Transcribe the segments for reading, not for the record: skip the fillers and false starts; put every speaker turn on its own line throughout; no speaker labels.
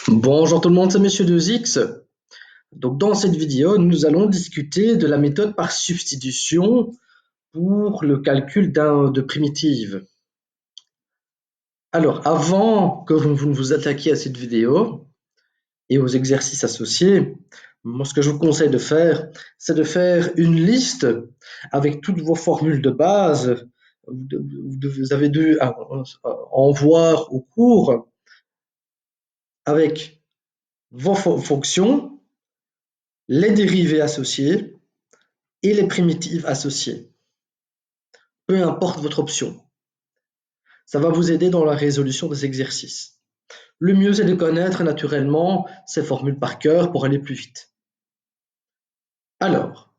Bonjour tout le monde, c'est Monsieur 2X. Donc dans cette vidéo, nous allons discuter de la méthode par substitution pour le calcul de primitives. Alors avant que vous ne vous attaquiez à cette vidéo et aux exercices associés, moi ce que je vous conseille de faire, c'est de faire une liste avec toutes vos formules de base. Vous avez dû en voir au cours avec vos fonctions, les dérivés associés et les primitives associées, peu importe votre option. Ça va vous aider dans la résolution des exercices. Le mieux, c'est de connaître naturellement ces formules par cœur pour aller plus vite. Alors,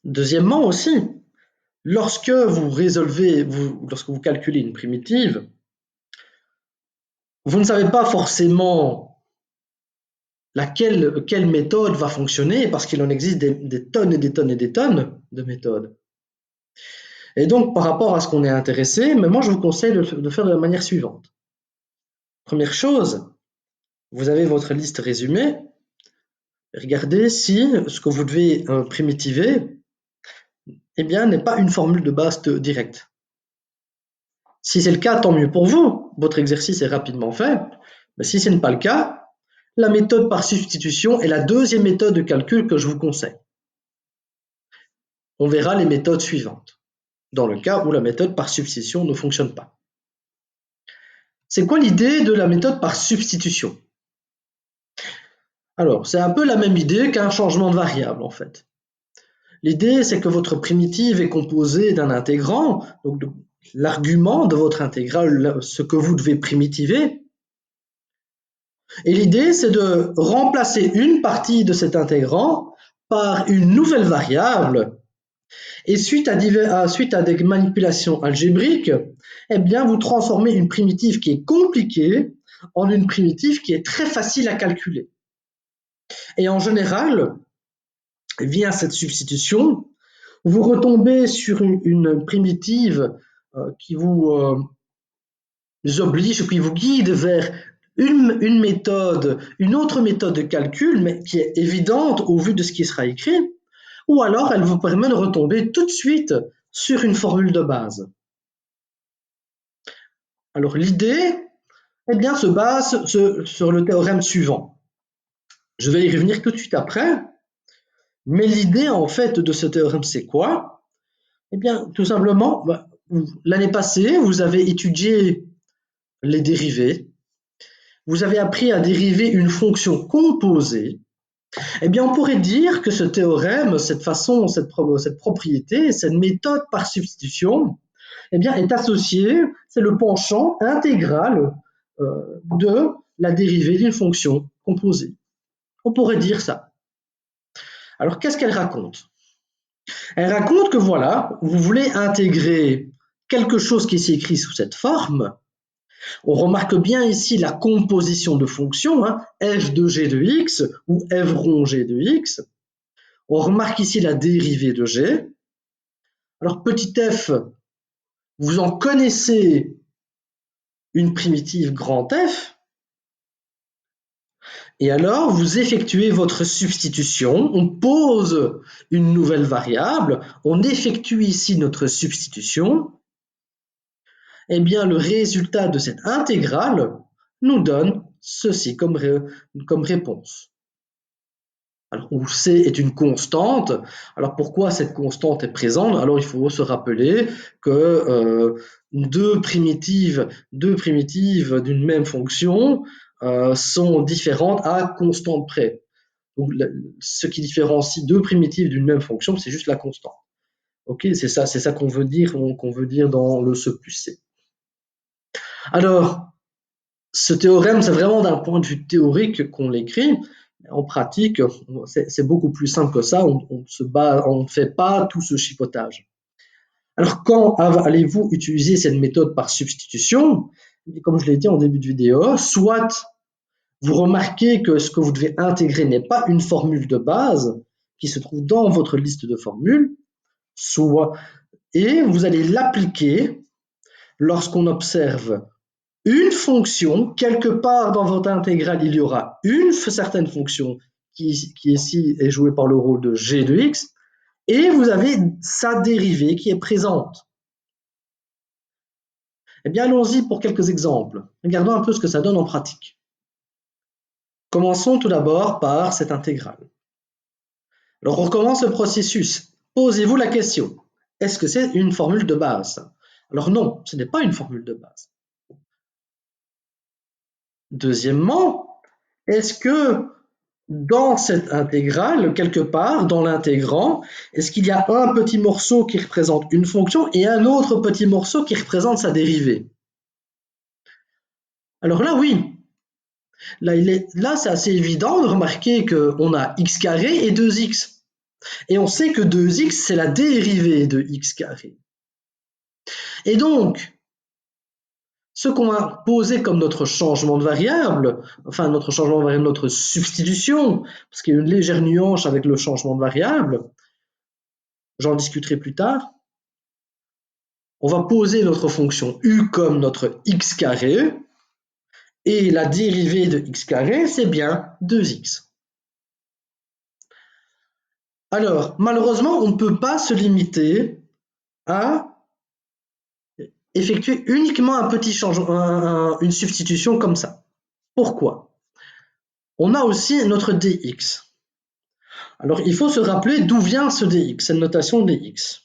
deuxièmement aussi, lorsque lorsque vous calculez une primitive, vous ne savez pas forcément quelle méthode va fonctionner parce qu'il en existe des tonnes et des tonnes et des tonnes de méthodes. Et donc, par rapport à ce qu'on est intéressé, mais moi, je vous conseille de faire de la manière suivante. Première chose, vous avez votre liste résumée. Regardez si ce que vous devez primitiver eh bien, n'est pas une formule de base directe. Si c'est le cas, tant mieux pour vous. Votre exercice est rapidement fait. Mais si ce n'est pas le cas, la méthode par substitution est la deuxième méthode de calcul que je vous conseille. On verra les méthodes suivantes, dans le cas où la méthode par substitution ne fonctionne pas. C'est quoi l'idée de la méthode par substitution? Alors, c'est un peu la même idée qu'un changement de variable, en fait. L'idée, c'est que votre primitive est composée d'un intégrant, donc l'argument de votre intégrale, ce que vous devez primitiver. Et l'idée, c'est de remplacer une partie de cet intégrant par une nouvelle variable. Et suite à des manipulations algébriques, eh bien, vous transformez une primitive qui est compliquée en une primitive qui est très facile à calculer. Et en général, via cette substitution, vous retombez sur une primitive qui vous oblige, qui vous guide vers une méthode, une autre méthode de calcul, mais qui est évidente au vu de ce qui sera écrit, ou alors elle vous permet de retomber tout de suite sur une formule de base. Alors l'idée, eh bien, se base sur le théorème suivant. Je vais y revenir tout de suite après, mais l'idée en fait de ce théorème, c'est quoi? Eh bien, tout simplement, l'année passée, vous avez étudié les dérivés, vous avez appris à dériver une fonction composée. Eh bien, on pourrait dire que ce théorème, cette propriété, cette méthode par substitution, eh bien, est associée, c'est le penchant intégral de la dérivée d'une fonction composée. On pourrait dire ça. Alors, qu'est-ce qu'elle raconte? Elle raconte que voilà, vous voulez intégrer quelque chose qui est écrit sous cette forme. On remarque bien ici la composition de fonctions, f de g de x ou f rond g de x. On remarque ici la dérivée de g. Alors petit f, vous en connaissez une primitive grand F, et alors vous effectuez votre substitution, on pose une nouvelle variable, on effectue ici notre substitution, et bien le résultat de cette intégrale nous donne ceci comme réponse. Alors, où C est une constante. Alors, pourquoi cette constante est présente? Alors, il faut se rappeler que deux primitives d'une même fonction sont différentes à constante près. Donc, ce qui différencie deux primitives d'une même fonction, c'est juste la constante. Ok, c'est ça qu'on veut dire dans le ce plus C. Alors, ce théorème, c'est vraiment d'un point de vue théorique qu'on l'écrit. En pratique, c'est beaucoup plus simple que ça. On ne fait pas tout ce chipotage. Alors, quand allez-vous utiliser cette méthode par substitution? Comme je l'ai dit en début de vidéo, soit vous remarquez que ce que vous devez intégrer n'est pas une formule de base qui se trouve dans votre liste de formules, et vous allez l'appliquer lorsqu'on observe une fonction, quelque part dans votre intégrale, il y aura une certaine fonction qui ici est jouée par le rôle de g de x, et vous avez sa dérivée qui est présente. Eh bien, allons-y pour quelques exemples. Regardons un peu ce que ça donne en pratique. Commençons tout d'abord par cette intégrale. Alors, on recommence le processus. Posez-vous la question, est-ce que c'est une formule de base? Alors non, ce n'est pas une formule de base. Deuxièmement, est-ce que dans cette intégrale, quelque part, dans l'intégrand, est-ce qu'il y a un petit morceau qui représente une fonction et un autre petit morceau qui représente sa dérivée? Alors là, oui. Là, c'est assez évident de remarquer qu'on a x carré et 2x. Et on sait que 2x, c'est la dérivée de x carré. Et donc, ce qu'on va poser comme notre changement de variable, enfin notre changement de variable, notre substitution, parce qu'il y a une légère nuance avec le changement de variable, j'en discuterai plus tard. On va poser notre fonction u comme notre x carré, et la dérivée de x carré, c'est bien 2x. Alors, malheureusement, on ne peut pas se limiter à effectuer uniquement un petit changement, une substitution comme ça. Pourquoi? On a aussi notre dx. Alors, il faut se rappeler d'où vient ce dx, cette notation dx.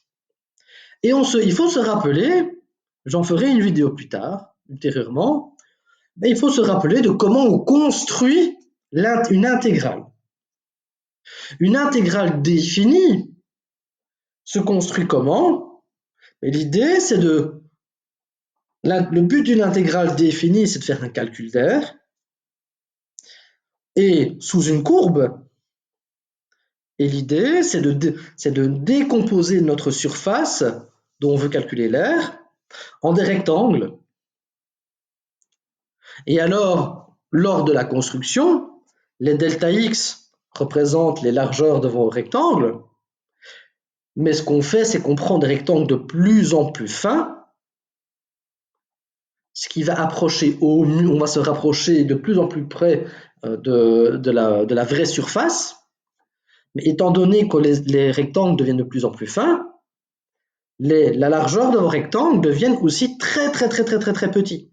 Et il faut se rappeler, j'en ferai une vidéo plus tard, ultérieurement, mais il faut se rappeler de comment on construit une intégrale. Une intégrale définie se construit comment? L'idée, c'est le but d'une intégrale définie, c'est de faire un calcul d'air, et sous une courbe, et l'idée, c'est de décomposer notre surface dont on veut calculer l'air en des rectangles. Et alors, lors de la construction, les delta x représentent les largeurs de vos rectangles, mais ce qu'on fait, c'est qu'on prend des rectangles de plus en plus fins, ce qui va approcher on va se rapprocher de plus en plus près de la vraie surface. Mais étant donné que les rectangles deviennent de plus en plus fins, la largeur de vos rectangles deviennent aussi très petits.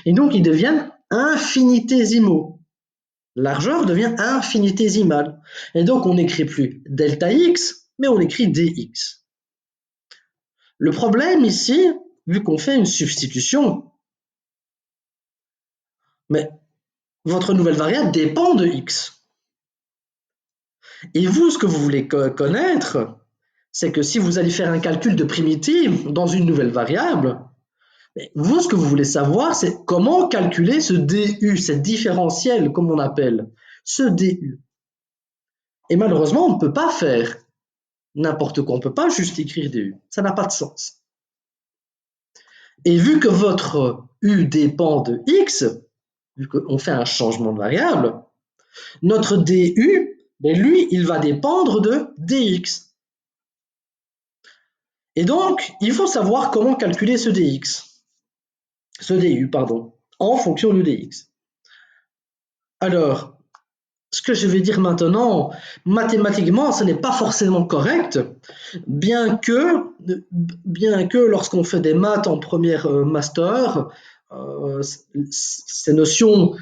Et donc, ils deviennent infinitésimaux. La largeur devient infinitésimale. Et donc, on n'écrit plus delta x, mais on écrit dx. Le problème ici, vu qu'on fait une substitution, mais votre nouvelle variable dépend de x. Et vous, ce que vous voulez connaître, c'est que si vous allez faire un calcul de primitive dans une nouvelle variable, vous, ce que vous voulez savoir, c'est comment calculer ce du, cette différentielle, comme on appelle, ce du. Et malheureusement, on ne peut pas faire n'importe quoi, on ne peut pas juste écrire du. Ça n'a pas de sens. Et vu que votre u dépend de x, vu qu'on fait un changement de variable, notre du, lui, il va dépendre de dx. Et donc, il faut savoir comment calculer ce du, en fonction de dx. Alors, ce que je vais dire maintenant, mathématiquement, ce n'est pas forcément correct, bien que lorsqu'on fait des maths en première master, ces notions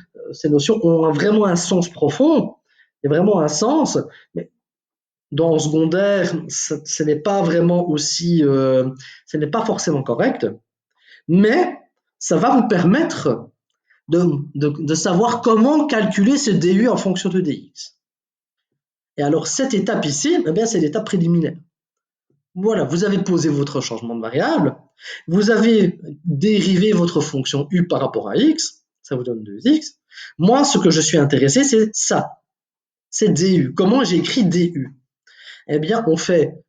ont vraiment un sens profond, il y a vraiment un sens, mais dans secondaire, ce n'est pas vraiment aussi, ce n'est pas forcément correct, mais ça va vous permettre de savoir comment calculer ce du en fonction de dx. Et alors cette étape ici, eh bien, c'est l'étape préliminaire. Voilà, vous avez posé votre changement de variable, vous avez dérivé votre fonction u par rapport à x, ça vous donne 2x. Moi, ce que je suis intéressé, c'est ça, c'est du. Comment j'ai écrit du? Eh bien, on fait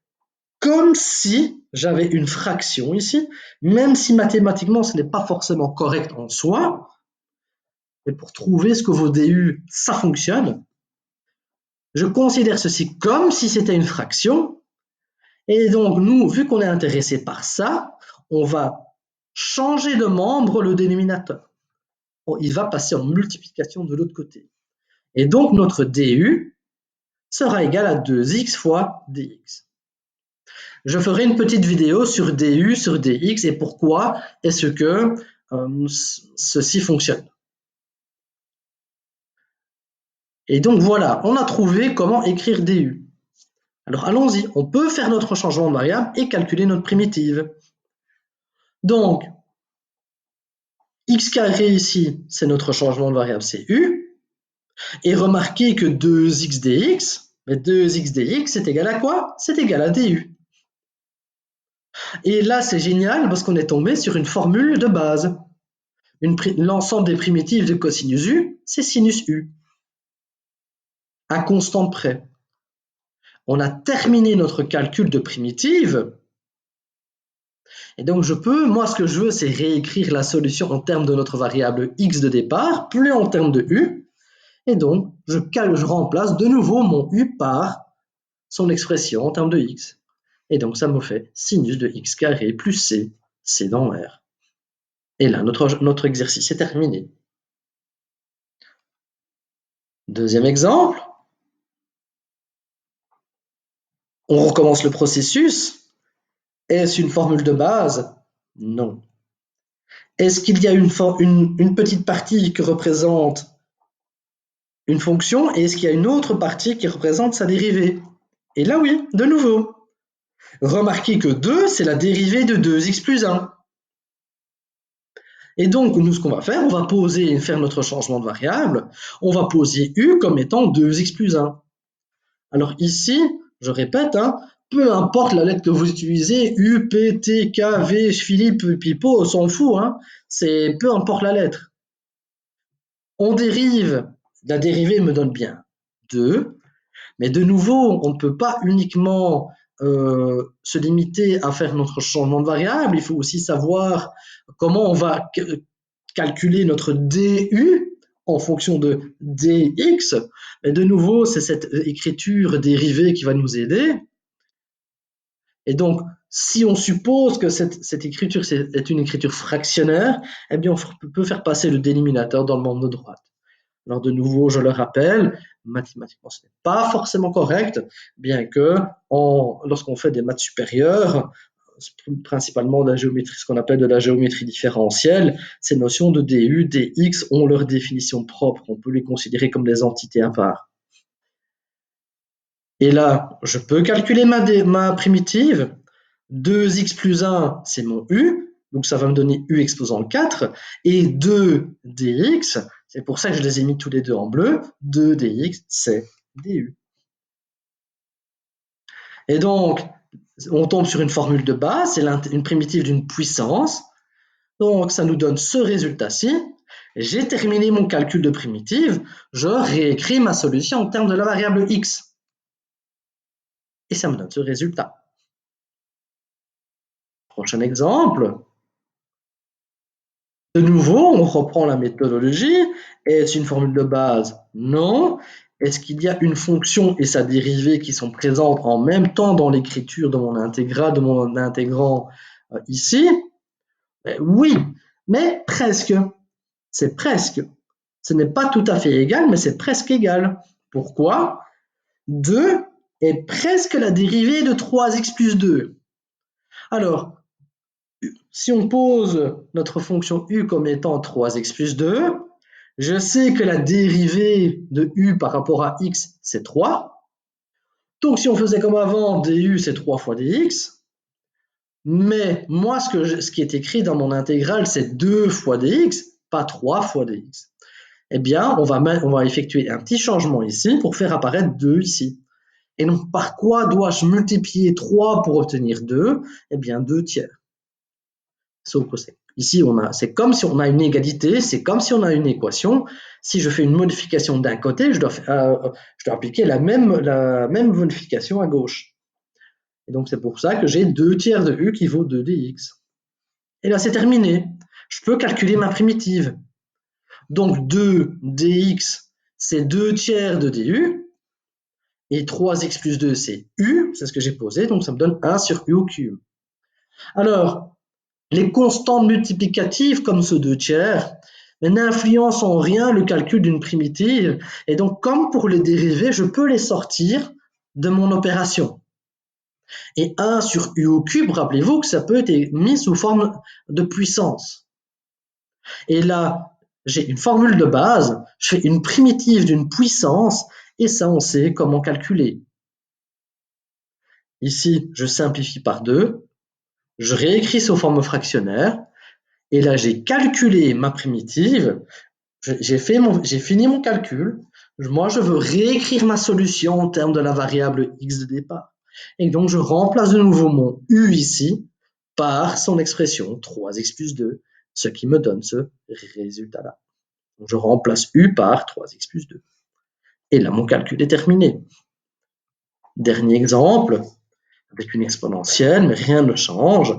comme si j'avais une fraction ici, même si mathématiquement ce n'est pas forcément correct en soi, mais pour trouver ce que vaut du, ça fonctionne. Je considère ceci comme si c'était une fraction, et donc nous, vu qu'on est intéressé par ça, on va changer de membre le dénominateur. il va passer en multiplication de l'autre côté. Et donc, notre du sera égal à 2x fois dx. Je ferai une petite vidéo sur du, sur dx et pourquoi est-ce que ceci fonctionne. Et donc voilà, on a trouvé comment écrire du. Alors allons-y, on peut faire notre changement de variable et calculer notre primitive. Donc, x carré ici, c'est notre changement de variable, c'est u. Et remarquez que 2x dx, mais 2x dx, c'est égal à quoi? C'est égal à du. Et là, c'est génial parce qu'on est tombé sur une formule de base. L'ensemble des primitives de cosinus u, c'est sinus u, à constante près. On a terminé notre calcul de primitive. Et donc, moi, ce que je veux, c'est réécrire la solution en termes de notre variable x de départ, plus en termes de u. Et donc, je remplace de nouveau mon u par son expression en termes de x. Et donc, ça me fait sinus de x carré plus c dans R. Et là, notre exercice est terminé. Deuxième exemple. On recommence le processus. Est-ce une formule de base? Non. Est-ce qu'il y a une petite partie qui représente une fonction et est-ce qu'il y a une autre partie qui représente sa dérivée? Et là, oui, de nouveau. Remarquez que 2, c'est la dérivée de 2x plus 1. Et donc, nous, ce qu'on va faire, on va faire notre changement de variable. On va poser u comme étant 2x plus 1. Alors ici, je répète, peu importe la lettre que vous utilisez, U, P, T, K, V, Philippe, Pipo, on s'en fout, c'est peu importe la lettre. On dérive, la dérivée me donne bien 2, mais de nouveau, on ne peut pas uniquement se limiter à faire notre changement de variable, il faut aussi savoir comment on va calculer notre du en fonction de dx. Mais de nouveau, c'est cette écriture dérivée qui va nous aider. Et donc, si on suppose que cette écriture est une écriture fractionnaire, eh bien, on peut faire passer le dénominateur dans le membre de droite. Alors, de nouveau, je le rappelle, mathématiquement, ce n'est pas forcément correct, bien que lorsqu'on fait des maths supérieures, principalement de la géométrie, ce qu'on appelle de la géométrie différentielle, ces notions de du, dx ont leur définition propre. On peut les considérer comme des entités à part. Et là, je peux calculer ma primitive. 2x plus 1, c'est mon u, donc ça va me donner u exposant 4. Et 2 dx, c'est pour ça que je les ai mis tous les deux en bleu, 2 dx, c'est du. Et donc, on tombe sur une formule de base, c'est une primitive d'une puissance. Donc, ça nous donne ce résultat-ci. J'ai terminé mon calcul de primitive. Je réécris ma solution en termes de la variable x. Et ça me donne ce résultat. Prochain exemple. De nouveau, on reprend la méthodologie. Est-ce une formule de base? Non. Est-ce qu'il y a une fonction et sa dérivée qui sont présentes en même temps dans l'écriture de mon intégral, de mon intégrand ici? Oui, mais presque. C'est presque. Ce n'est pas tout à fait égal, mais c'est presque égal. Pourquoi? 2 est presque la dérivée de 3x plus 2. Alors, si on pose notre fonction u comme étant 3x plus 2, je sais que la dérivée de u par rapport à x, c'est 3. Donc, si on faisait comme avant, du, c'est 3 fois dx. Mais moi, ce qui est écrit dans mon intégrale, c'est 2 fois dx, pas 3 fois dx. Eh bien, on va effectuer un petit changement ici pour faire apparaître 2 ici. Et donc, par quoi dois-je multiplier 3 pour obtenir 2? Eh bien, 2 tiers. Ici, c'est comme si on a une égalité, c'est comme si on a une équation. Si je fais une modification d'un côté, je dois appliquer la même modification à gauche. Et donc, c'est pour ça que j'ai 2 tiers de u qui vaut 2 dx. Et là, c'est terminé. Je peux calculer ma primitive. Donc, 2 dx, c'est 2 tiers de du. Et 3x plus 2, c'est u, c'est ce que j'ai posé, donc ça me donne 1 sur u au cube. Alors, les constantes multiplicatives, comme ce 2 tiers, mais n'influencent en rien le calcul d'une primitive. Et donc, comme pour les dérivés, je peux les sortir de mon opération. Et 1 sur u au cube, rappelez-vous que ça peut être mis sous forme de puissance. Et là, j'ai une formule de base, je fais une primitive d'une puissance, et ça, on sait comment calculer. Ici, je simplifie par 2, je réécris sous forme fractionnaire, et là, j'ai calculé ma primitive, j'ai fini mon calcul, moi, je veux réécrire ma solution en termes de la variable x de départ. Et donc, je remplace de nouveau mon u ici par son expression 3x plus 2, ce qui me donne ce résultat-là. Donc, je remplace u par 3x plus 2. Et là, mon calcul est terminé. Dernier exemple, avec une exponentielle, mais rien ne change.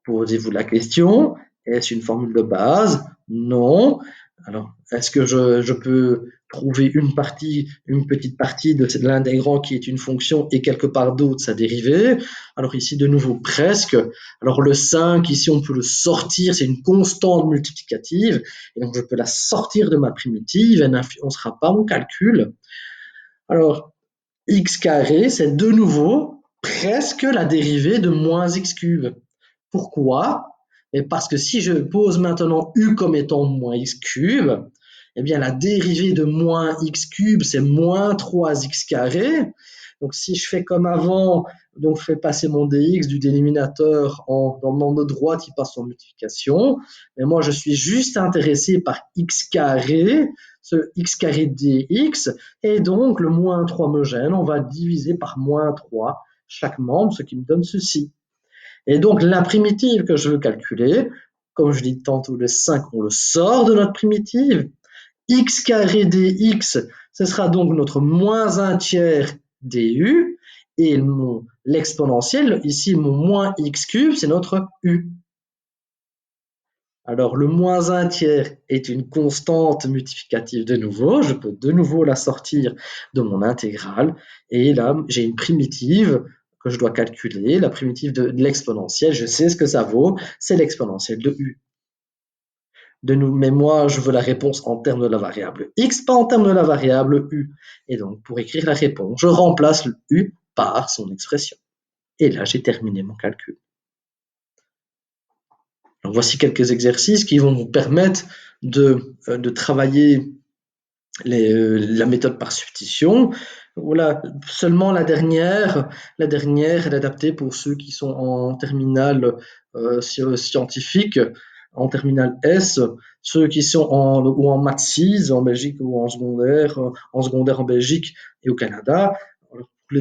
Posez-vous la question, est-ce une formule de base? Non. Alors, est-ce que je peux trouver une petite partie de l'intégrand qui est une fonction et quelque part d'autre sa dérivée? Alors ici, de nouveau, presque. Alors le 5, ici, on peut le sortir, c'est une constante multiplicative, et donc je peux la sortir de ma primitive, elle n'influencera pas mon calcul. Alors, x carré, c'est de nouveau presque la dérivée de moins x cube. Pourquoi? Et parce que si je pose maintenant u comme étant moins x cube, eh bien la dérivée de moins x cube, c'est moins 3x carré. Donc si je fais comme avant, donc je fais passer mon dx du dénominateur dans le droite, il passe en multiplication. Mais moi, je suis juste intéressé par x carré, ce x carré dx, et donc le moins 3 me gêne, on va diviser par moins 3 chaque membre, ce qui me donne ceci. Et donc, la primitive que je veux calculer, comme je dis tantôt, le 5, on le sort de notre primitive. X carré dx, ce sera donc notre moins 1 tiers du. Et l'exponentiel, ici, mon moins x cube, c'est notre u. Alors, le moins 1 tiers est une constante multiplicative de nouveau. Je peux de nouveau la sortir de mon intégrale. Et là, j'ai une primitive que je dois calculer, la primitive de l'exponentielle. Je sais ce que ça vaut. C'est l'exponentielle de u. Mais moi, je veux la réponse en termes de la variable x, pas en termes de la variable u. Et donc, pour écrire la réponse, je remplace le u par son expression. Et là, j'ai terminé mon calcul. Alors, voici quelques exercices qui vont vous permettre de travailler la méthode par substitution. Voilà, seulement la dernière est adaptée pour ceux qui sont en terminale scientifique, en terminale S, ceux qui sont en maths 6 en Belgique ou en secondaire en Belgique et au Canada.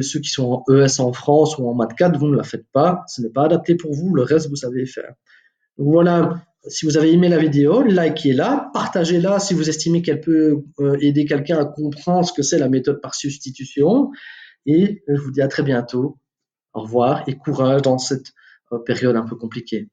Ceux qui sont en ES en France ou en maths 4, vous ne la faites pas, ce n'est pas adapté pour vous, le reste vous savez faire. Donc voilà, si vous avez aimé la vidéo, likez-la, partagez-la si vous estimez qu'elle peut aider quelqu'un à comprendre ce que c'est la méthode par substitution. Et je vous dis à très bientôt. Au revoir et courage dans cette période un peu compliquée.